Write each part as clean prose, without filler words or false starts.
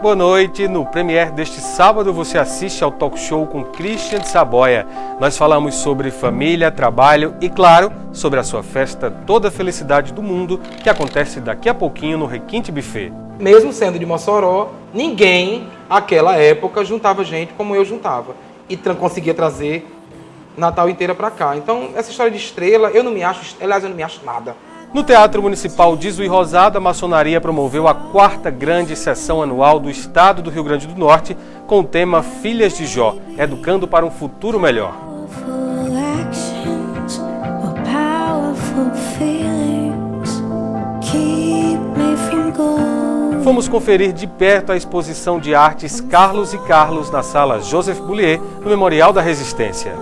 Boa noite. No premiere deste sábado você assiste ao talk show com Christian de Saboia. Nós falamos sobre família, trabalho e, claro, sobre a sua festa Toda a Felicidade do Mundo, que acontece daqui a pouquinho no Requinte Buffet. Mesmo sendo de Mossoró, ninguém, naquela época, juntava gente como eu juntava. E conseguia trazer Natal inteira para cá. Então, essa história de estrela, eu não me acho nada. No Teatro Municipal de Juiz Rosado, a maçonaria promoveu a 4ª grande sessão anual do Estado do Rio Grande do Norte com o tema Filhas de Jó, educando para um futuro melhor. Fomos conferir de perto a exposição de artes Carlos e Carlos na sala Joseph Boulier, no Memorial da Resistência.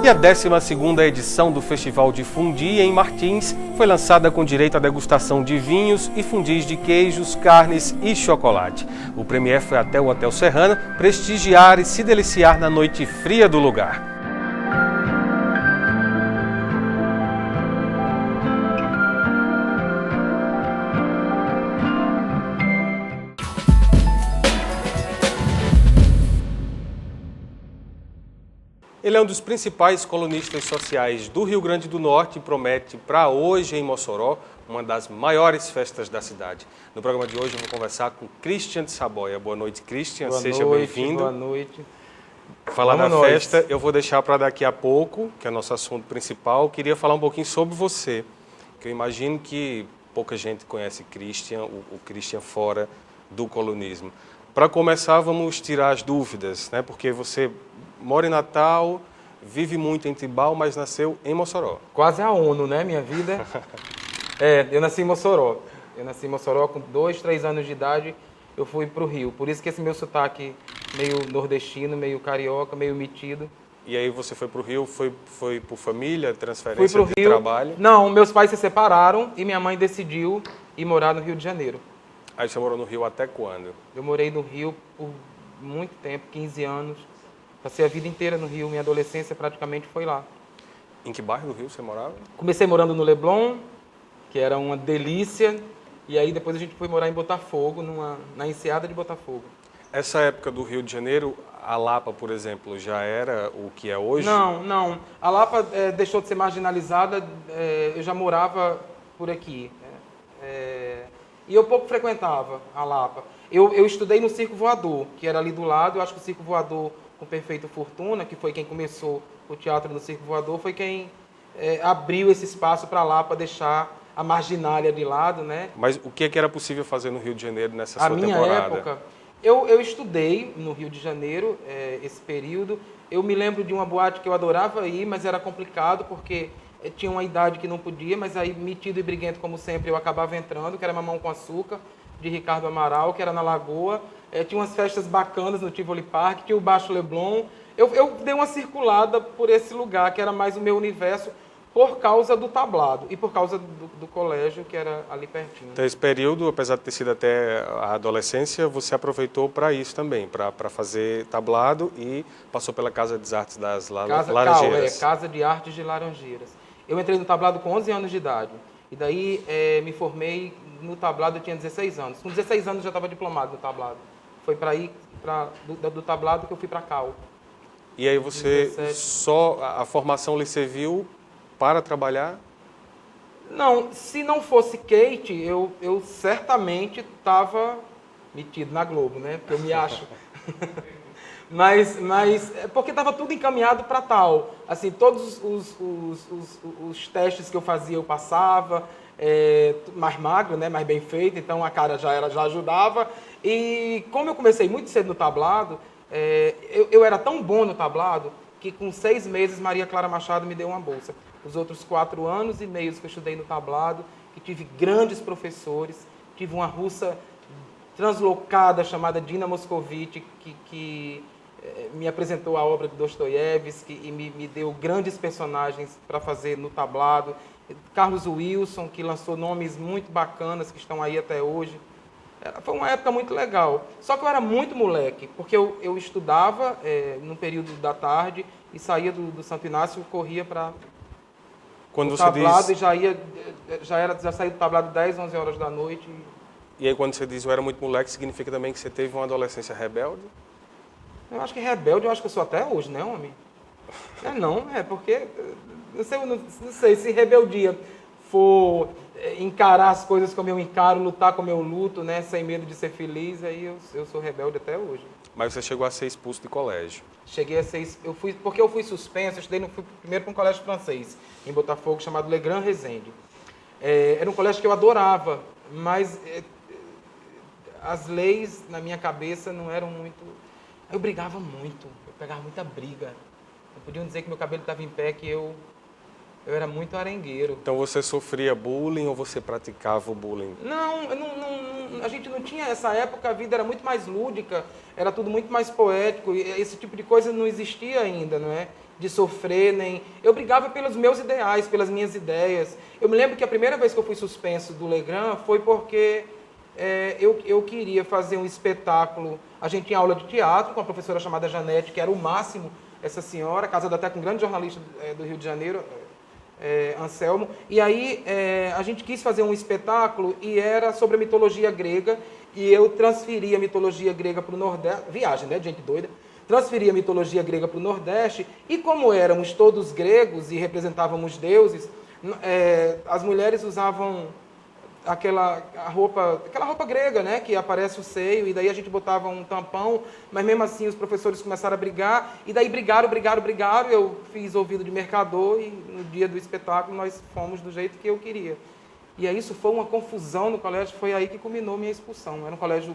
E a 12ª edição do Festival de Fundi em Martins foi lançada com direito à degustação de vinhos e fundis de queijos, carnes e chocolate. O premier foi até o Hotel Serrano prestigiar e se deliciar na noite fria do lugar. Ele é um dos principais colunistas sociais do Rio Grande do Norte e promete para hoje em Mossoró uma das maiores festas da cidade. No programa de hoje eu vou conversar com Christian de Saboia. Boa noite, Christian. Seja bem-vindo. Boa noite. Falar da festa eu vou deixar para daqui a pouco, que é o nosso assunto principal. Eu queria falar um pouquinho sobre você, que eu imagino que pouca gente conhece Christian, o Christian fora do colunismo. Para começar, vamos tirar as dúvidas, né? Porque você mora em Natal, vive muito em Tibau, mas nasceu em Mossoró. Quase a ONU, né, minha vida? Eu nasci em Mossoró. Eu nasci em Mossoró com 2, 3 anos de idade, eu fui para o Rio. Por isso que esse meu sotaque meio nordestino, meio carioca, meio metido. E aí você foi para o Rio, foi por família, transferência Fui pro de Rio. trabalho? Não, meus pais se separaram e minha mãe decidiu ir morar no Rio de Janeiro. Aí você morou no Rio até quando? Eu morei no Rio por muito tempo, 15 anos. Passei a vida inteira no Rio, minha adolescência praticamente foi lá. Em que bairro do Rio você morava? Comecei morando no Leblon, que era uma delícia, e aí depois a gente foi morar em Botafogo, na enseada de Botafogo. Essa época do Rio de Janeiro, a Lapa, por exemplo, já era o que é hoje? Não. A Lapa deixou de ser marginalizada, eu já morava por aqui. E eu pouco frequentava a Lapa. Eu estudei no Circo Voador, que era ali do lado. Eu acho que o Circo Voador, com Perfeita Fortuna, que foi quem começou o teatro no Circo Voador, foi quem abriu esse espaço para lá, para deixar a marginália de lado, né? Mas o que era possível fazer no Rio de Janeiro nessa sua temporada? A minha época, eu estudei no Rio de Janeiro esse período. Eu me lembro de uma boate que eu adorava ir, mas era complicado porque tinha uma idade que não podia, mas aí, metido e briguento como sempre, eu acabava entrando, que era Mamão com Açúcar, de Ricardo Amaral, que era na Lagoa. Tinha umas festas bacanas no Tivoli Park, tinha o Baixo Leblon. Eu dei uma circulada por esse lugar, que era mais o meu universo, por causa do tablado e por causa do colégio, que era ali pertinho. Então, esse período, apesar de ter sido até a adolescência, você aproveitou para isso também, para fazer tablado e passou pela Casa de Artes das Laranjeiras. Casa de Artes de Laranjeiras. Eu entrei no tablado com 11 anos de idade. E daí me formei no tablado, eu tinha 16 anos. Com 16 anos já estava diplomado no tablado. Foi para ir do tablado que eu fui para Cal. E aí você 17. Só a formação lhe serviu para trabalhar? Não, se não fosse Kate, eu certamente estava metido na Globo, né? Porque eu me acho. mas porque estava tudo encaminhado para tal. Assim, todos os testes que eu fazia eu passava, mais magro, né? Mais bem feito, então a cara já ajudava. E como eu comecei muito cedo no tablado, Eu era tão bom no tablado que com 6 meses Maria Clara Machado me deu uma bolsa. Os outros 4 anos e meio que eu estudei no tablado, que tive grandes professores, tive uma russa translocada chamada Dina Moscovitch, que me apresentou a obra de Dostoiévski e me deu grandes personagens para fazer no tablado. Carlos Wilson, que lançou nomes muito bacanas que estão aí até hoje. Foi uma época muito legal. Só que eu era muito moleque, porque eu estudava no período da tarde e saía do Santo Inácio, corria para o tablado e já saía do tablado 10, 11 horas da noite. E aí quando você diz eu era muito moleque, significa também que você teve uma adolescência rebelde? Eu acho que rebelde, eu acho que eu sou até hoje, né, homem? Porque, não sei, se rebeldia for encarar as coisas como eu encaro, lutar como eu luto, né, sem medo de ser feliz, aí eu sou rebelde até hoje. Mas você chegou a ser expulso de colégio? Cheguei a ser, porque eu fui suspenso, eu fui primeiro para um colégio francês, em Botafogo, chamado Le Grand Resende. Era um colégio que eu adorava, mas as leis na minha cabeça não eram muito... Eu brigava muito, eu pegava muita briga. Não podiam dizer que meu cabelo estava em pé, que eu era muito arengueiro. Então você sofria bullying ou você praticava o bullying? Não, a gente não tinha essa época, a vida era muito mais lúdica, era tudo muito mais poético, e esse tipo de coisa não existia ainda, não é? De sofrer, nem... Eu brigava pelos meus ideais, pelas minhas ideias. Eu me lembro que a primeira vez que eu fui suspenso do Legrand foi porque eu queria fazer um espetáculo. A gente tinha aula de teatro com uma professora chamada Janete, que era o máximo, essa senhora, casada até com um grande jornalista do Rio de Janeiro, Anselmo. E aí a gente quis fazer um espetáculo e era sobre a mitologia grega, e eu transferi a mitologia grega para o Nordeste, viagem, né, gente doida, transferi a mitologia grega para o Nordeste, e como éramos todos gregos e representávamos deuses, as mulheres usavam aquela roupa grega, né, que aparece o seio, e daí a gente botava um tampão, mas mesmo assim os professores começaram a brigar, e daí brigaram, eu fiz ouvido de mercador, e no dia do espetáculo nós fomos do jeito que eu queria. E aí isso foi uma confusão no colégio, foi aí que culminou minha expulsão. Era um colégio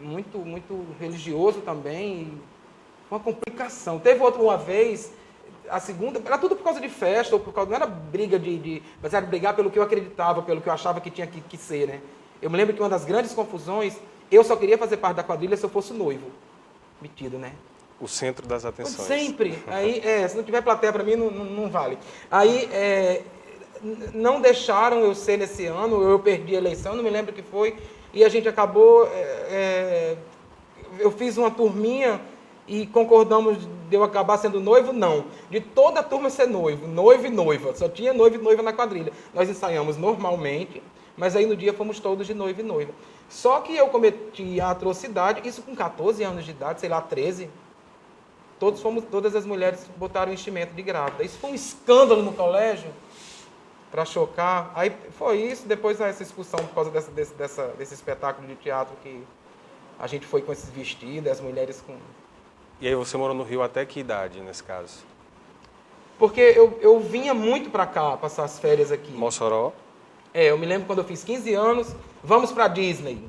muito, muito religioso também, e uma complicação. Teve uma vez... A segunda, era tudo por causa de festa, ou por causa, não era briga mas era brigar pelo que eu acreditava, pelo que eu achava que tinha que ser, né? Eu me lembro que uma das grandes confusões, eu só queria fazer parte da quadrilha se eu fosse noivo. Metido, né? O centro das atenções. Sempre. Aí, se não tiver plateia para mim, não vale. Aí, não deixaram eu ser nesse ano, eu perdi a eleição, não me lembro o que foi, e a gente acabou, eu fiz uma turminha, e concordamos de eu acabar sendo noivo? Não. De toda a turma ser noivo e noiva. Só tinha noivo e noiva na quadrilha. Nós ensaiamos normalmente, mas aí no dia fomos todos de noivo e noiva. Só que eu cometi a atrocidade, isso com 14 anos de idade, sei lá, 13. Todas as mulheres botaram enchimento de grávida. Isso foi um escândalo no colégio, para chocar. Aí foi isso, depois essa expulsão por causa desse espetáculo de teatro que a gente foi com esses vestidos, as mulheres com... E aí você morou no Rio até que idade, nesse caso? Porque eu vinha muito para cá, passar as férias aqui. Mossoró? Eu me lembro quando eu fiz 15 anos, vamos para Disney.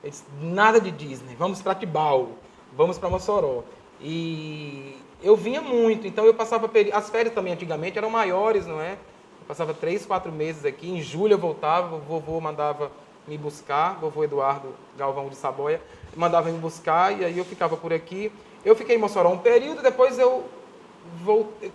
Eu disse, nada de Disney, vamos para Tibau, vamos para Mossoró. E eu vinha muito, então eu passava... As férias também antigamente eram maiores, não é? Eu passava 3, 4 meses aqui, em julho eu voltava, o vovô mandava me buscar, vovô Eduardo Galvão de Saboia, mandava me buscar e aí eu ficava por aqui. Eu fiquei em Mossoró um período, depois eu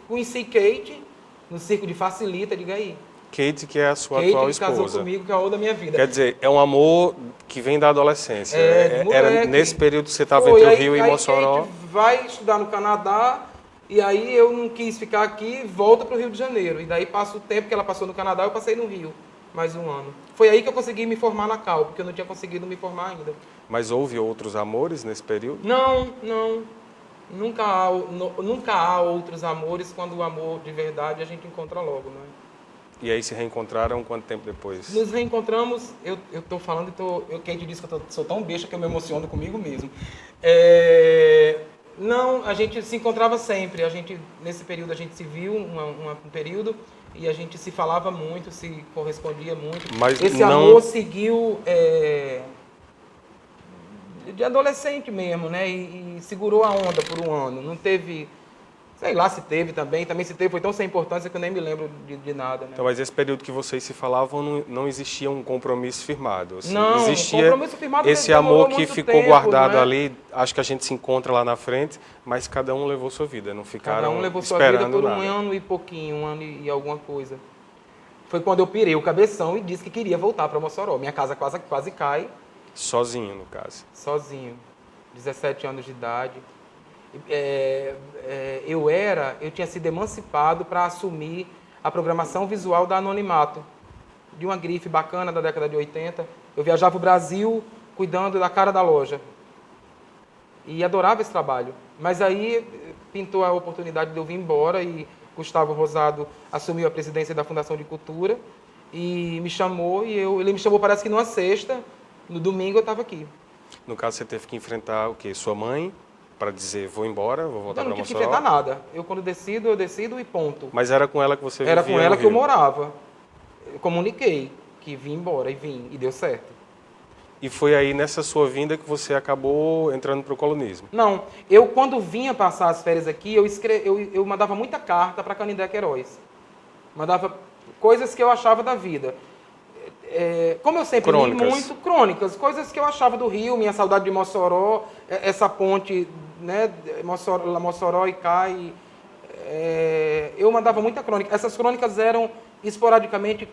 conheci Kate no Circo de Facilita, diga aí. Kate, que é a sua atual esposa. Kate casou comigo, que é a da minha vida. Quer dizer, é um amor que vem da adolescência. Era nesse período que você estava entre o Rio e Mossoró. Kate vai estudar no Canadá, e aí eu não quis ficar aqui, volta para o Rio de Janeiro. E daí passa o tempo que ela passou no Canadá, eu passei no Rio, mais um ano. Foi aí que eu consegui me formar na Cal, porque eu não tinha conseguido me formar ainda. Mas houve outros amores nesse período? Não. Nunca há outros amores quando o amor de verdade a gente encontra logo, não é? E aí se reencontraram quanto tempo depois? Nos reencontramos, eu estou falando, Kate disse que eu sou tão besta que eu me emociono comigo mesmo. Não, a gente se encontrava sempre, nesse período a gente se viu um período e a gente se falava muito, se correspondia muito. Mas esse amor seguiu... de adolescente mesmo, né? E segurou a onda por um ano. Não teve... Sei lá se teve também. Também se teve, foi tão sem importância que eu nem me lembro de nada, né? Então, mas esse período que vocês se falavam, não existia um compromisso firmado? Assim, não, existia compromisso firmado esse amor que ficou tempo, guardado né? ali, acho que a gente se encontra lá na frente, mas cada um levou sua vida, não ficaram Cada um levou sua esperando vida por nada. um ano e pouquinho, um ano e alguma coisa. Foi quando eu pirei o cabeção e disse que queria voltar para Mossoró. Minha casa quase cai. Sozinho, no caso. Sozinho. 17 anos de idade. Eu tinha sido emancipado para assumir a programação visual da Anonimato, de uma grife bacana da década de 80. Eu viajava o Brasil cuidando da cara da loja. E adorava esse trabalho. Mas aí pintou a oportunidade de eu vir embora e Gustavo Rosado assumiu a presidência da Fundação de Cultura e me chamou, ele me chamou parece que numa sexta, no domingo eu estava aqui. No caso, você teve que enfrentar o quê? Sua mãe, para dizer, vou embora, vou voltar para Mossoró? Eu não tive que enfrentar nada. Eu, quando decido, eu decido e ponto. Mas era com ela que você vivia Era com ela no que eu Rio? morava. Eu comuniquei que vim embora e vim, e deu certo. E foi aí, nessa sua vinda, que você acabou entrando para o colonismo? Não, eu quando vinha passar as férias aqui, eu mandava muita carta para Canindé Queiroz. Mandava coisas que eu achava da vida. Como eu sempre li muito, crônicas, coisas que eu achava do Rio, minha saudade de Mossoró, essa ponte, né, Mossoró e Cai. Eu mandava muita crônica. Essas crônicas eram esporadicamente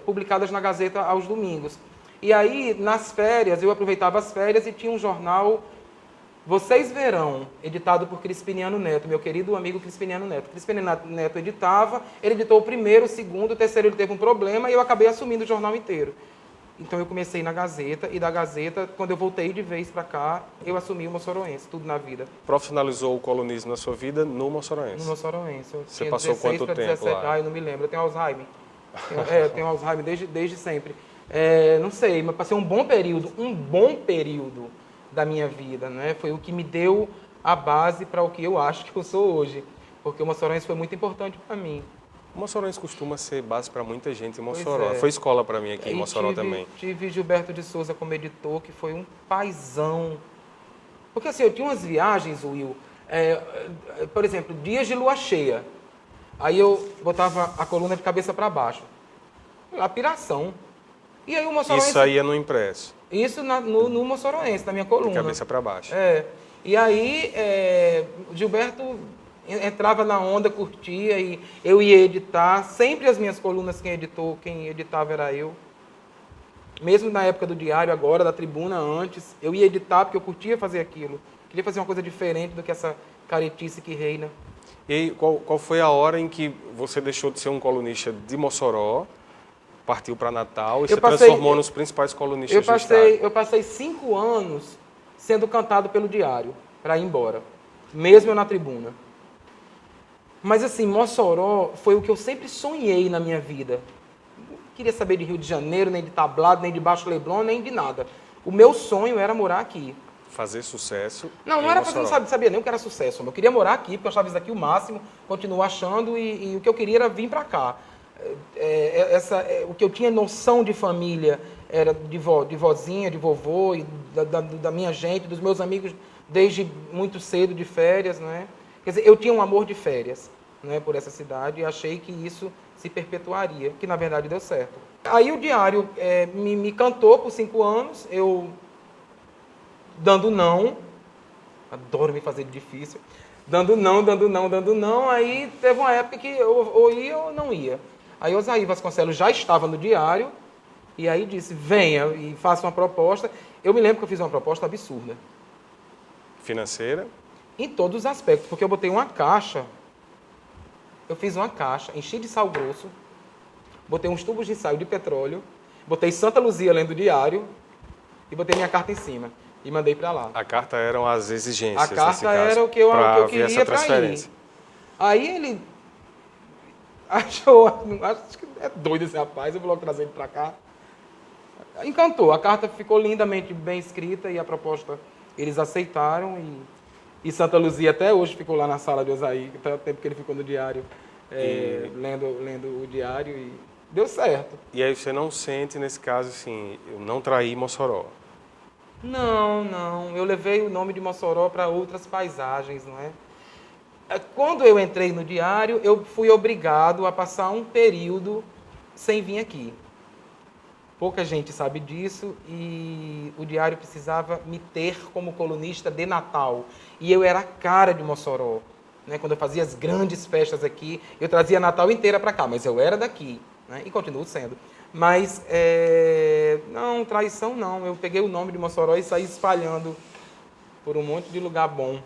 publicadas na Gazeta aos domingos. E aí, nas férias, eu aproveitava as férias e tinha um jornal, Vocês Verão, editado por Crispiniano Neto, meu querido amigo Crispiniano Neto. Crispiniano Neto editava, ele editou o primeiro, o segundo, o terceiro ele teve um problema e eu acabei assumindo o jornal inteiro. Então eu comecei na Gazeta e da Gazeta, quando eu voltei de vez para cá, eu assumi o Moçoroense, tudo na vida. Profissionalizou o colonismo na sua vida no Moçoroense? No Moçoroense. Você passou quanto tempo 17, lá? Eu não me lembro, eu tenho Alzheimer. Eu tenho Alzheimer desde sempre. Não sei, mas passei um bom período da minha vida, né? Foi o que me deu a base para o que eu acho que eu sou hoje, porque o Moçoroense foi muito importante para mim. O Moçoroense costuma ser base para muita gente em Mossoró. Foi escola para mim aqui em Mossoró também. Tive Gilberto de Souza como editor, que foi um paizão. Porque assim, eu tinha umas viagens, Will, por exemplo, dias de lua cheia. Aí eu botava a coluna de cabeça para baixo. A piração. E aí o Moçoroense... Isso aí é no impresso? Isso no Moçoroense, na minha coluna. De cabeça para baixo. E aí, Gilberto entrava na onda, curtia, e eu ia editar. Sempre as minhas colunas, quem editava era eu. Mesmo na época do Diário, agora, da Tribuna, antes, eu ia editar porque eu curtia fazer aquilo. Queria fazer uma coisa diferente do que essa caretice que reina. E aí, qual foi a hora em que você deixou de ser um colunista de Mossoró, partiu para Natal e se transformou nos principais colunistas do estado? Eu passei 5 anos sendo cantado pelo Diário, para ir embora. Mesmo eu na Tribuna. Mas assim, Mossoró foi o que eu sempre sonhei na minha vida. Não queria saber de Rio de Janeiro, nem de Tablado, nem de Baixo Leblon, nem de nada. O meu sonho era morar aqui. Fazer sucesso. Não era fazer, não sabia nem o que era sucesso. Eu queria morar aqui, porque eu achava isso aqui o máximo, continuo achando, e o que eu queria era vir para cá. O que eu tinha noção de família era de vozinha, de vovô, e da minha gente, dos meus amigos, desde muito cedo de férias, né? Quer dizer, eu tinha um amor de férias, né, por essa cidade e achei que isso se perpetuaria, que na verdade deu certo. Aí o Diário me cantou por 5 anos, eu dando não, adoro me fazer de difícil, dando não, aí teve uma época que ou ia ou não ia. Aí Osaí Vasconcelos já estava no Diário e aí disse, venha e faça uma proposta. Eu me lembro que eu fiz uma proposta absurda. Financeira? Em todos os aspectos, porque eu botei uma caixa, enchi de sal grosso, botei uns tubos de ensaio de petróleo, botei Santa Luzia lendo o Diário e botei minha carta em cima e mandei para lá. A carta eram as exigências, a carta era o que eu queria para ir. Aí ele achou, acho que é doido esse rapaz, eu vou logo trazer ele para cá. Encantou, a carta ficou lindamente bem escrita e a proposta eles aceitaram e Santa Luzia até hoje ficou lá na sala de Osaí, tanto tempo que ele ficou no Diário, lendo o Diário e deu certo. E aí você não sente, nesse caso, assim, eu não traí Mossoró? Não. Eu levei o nome de Mossoró para outras paisagens, não é? Quando eu entrei no diário, eu fui obrigado a passar um período sem vir aqui. Pouca gente sabe disso e o diário precisava me ter como colunista de Natal. E eu era a cara de Mossoró. Né? Quando eu fazia as grandes festas aqui, eu trazia Natal inteira para cá, mas eu era daqui, né? E continuo sendo. Mas, não, traição não. Eu peguei o nome de Mossoró e saí espalhando por um monte de lugar bom.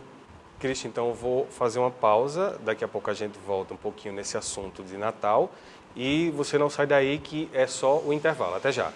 Cristian, então eu vou fazer uma pausa, daqui a pouco a gente volta um pouquinho nesse assunto de Natal e você não sai daí que é só o intervalo. Até já.